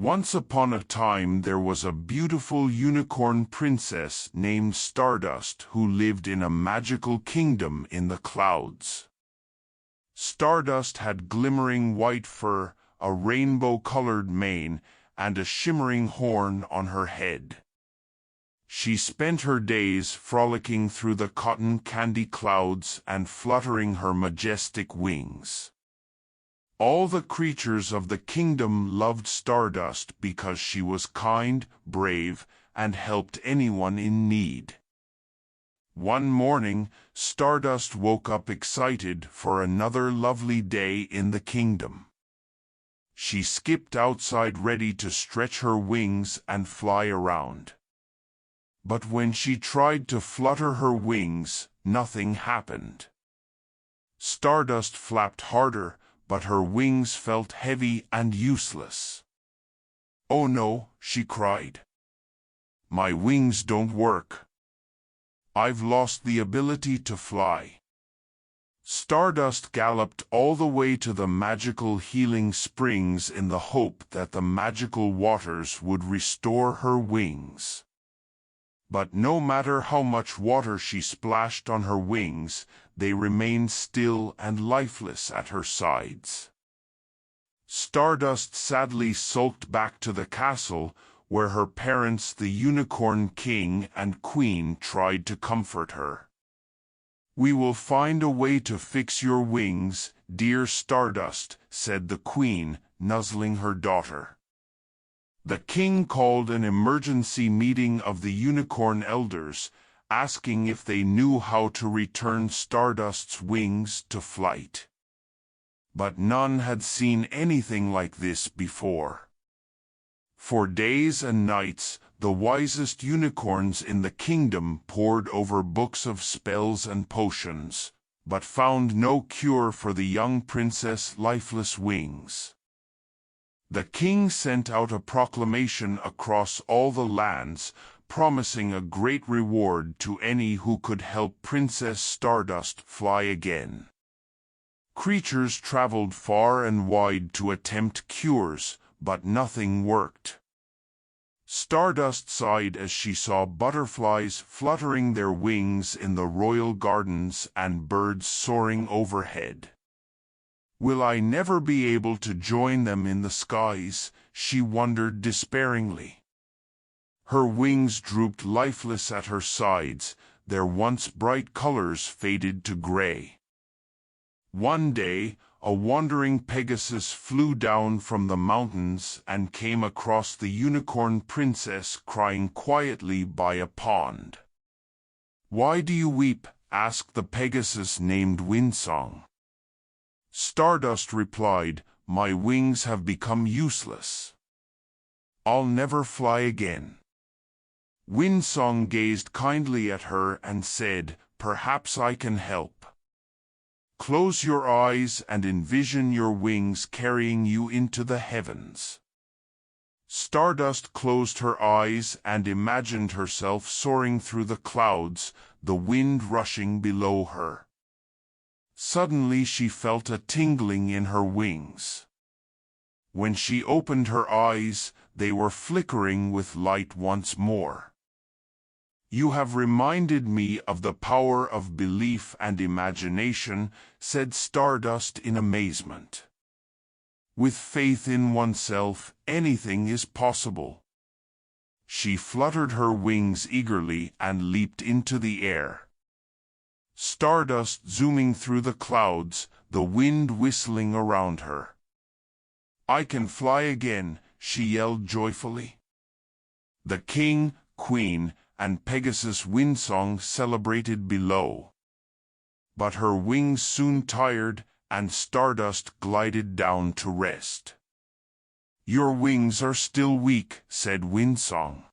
Once upon a time there was a beautiful unicorn princess named Stardust who lived in a magical kingdom in the clouds. Stardust had glimmering white fur, a rainbow-colored mane, and a shimmering horn on her head. She spent her days frolicking through the cotton candy clouds and fluttering her majestic wings. All the creatures of the kingdom loved Stardust because she was kind, brave, and helped anyone in need. One morning, Stardust woke up excited for another lovely day in the kingdom. She skipped outside ready to stretch her wings and fly around. But when she tried to flutter her wings, nothing happened. Stardust flapped harder, but her wings felt heavy and useless. "Oh no," she cried. "My wings don't work. I've lost the ability to fly." Stardust galloped all the way to the magical healing springs in the hope that the magical waters would restore her wings. But no matter how much water she splashed on her wings, they remained still and lifeless at her sides. Stardust sadly sulked back to the castle, where her parents, the Unicorn King and Queen, tried to comfort her. "We will find a way to fix your wings, dear Stardust," said the Queen, nuzzling her daughter. The king called an emergency meeting of the unicorn elders, asking if they knew how to return Stardust's wings to flight. But none had seen anything like this before. For days and nights, the wisest unicorns in the kingdom pored over books of spells and potions, but found no cure for the young princess' lifeless wings. The king sent out a proclamation across all the lands, promising a great reward to any who could help Princess Stardust fly again. Creatures traveled far and wide to attempt cures, but nothing worked. Stardust sighed as she saw butterflies fluttering their wings in the royal gardens and birds soaring overhead. "Will I never be able to join them in the skies?" she wondered despairingly. Her wings drooped lifeless at her sides, their once bright colors faded to gray. One day, a wandering Pegasus flew down from the mountains and came across the unicorn princess crying quietly by a pond. "Why do you weep?" asked the Pegasus named Windsong. Stardust replied, "My wings have become useless. I'll never fly again." Windsong gazed kindly at her and said, "Perhaps I can help. Close your eyes and envision your wings carrying you into the heavens." Stardust closed her eyes and imagined herself soaring through the clouds, the wind rushing below her. Suddenly she felt a tingling in her wings. When she opened her eyes, they were flickering with light once more. "You have reminded me of the power of belief and imagination," said Stardust in amazement. "With faith in oneself, anything is possible." She fluttered her wings eagerly and leaped into the air. Stardust zooming through the clouds, the wind whistling around her. "I can fly again," she yelled joyfully. The king, queen, and Pegasus Windsong celebrated below. But her wings soon tired, and Stardust glided down to rest. "Your wings are still weak," said Windsong.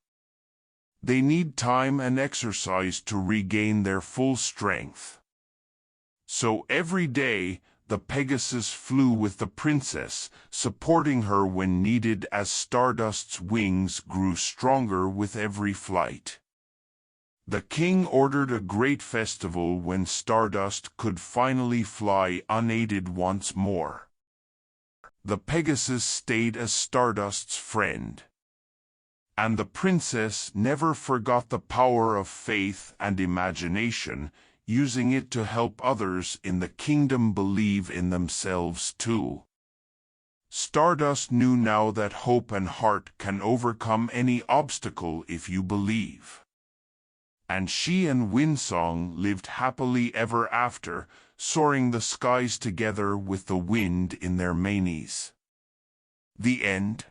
"They need time and exercise to regain their full strength." So every day, the Pegasus flew with the princess, supporting her when needed as Stardust's wings grew stronger with every flight. The king ordered a great festival when Stardust could finally fly unaided once more. The Pegasus stayed as Stardust's friend. And the princess never forgot the power of faith and imagination, using it to help others in the kingdom believe in themselves too. Stardust knew now that hope and heart can overcome any obstacle if you believe. And she and Windsong lived happily ever after, soaring the skies together with the wind in their manes. The end.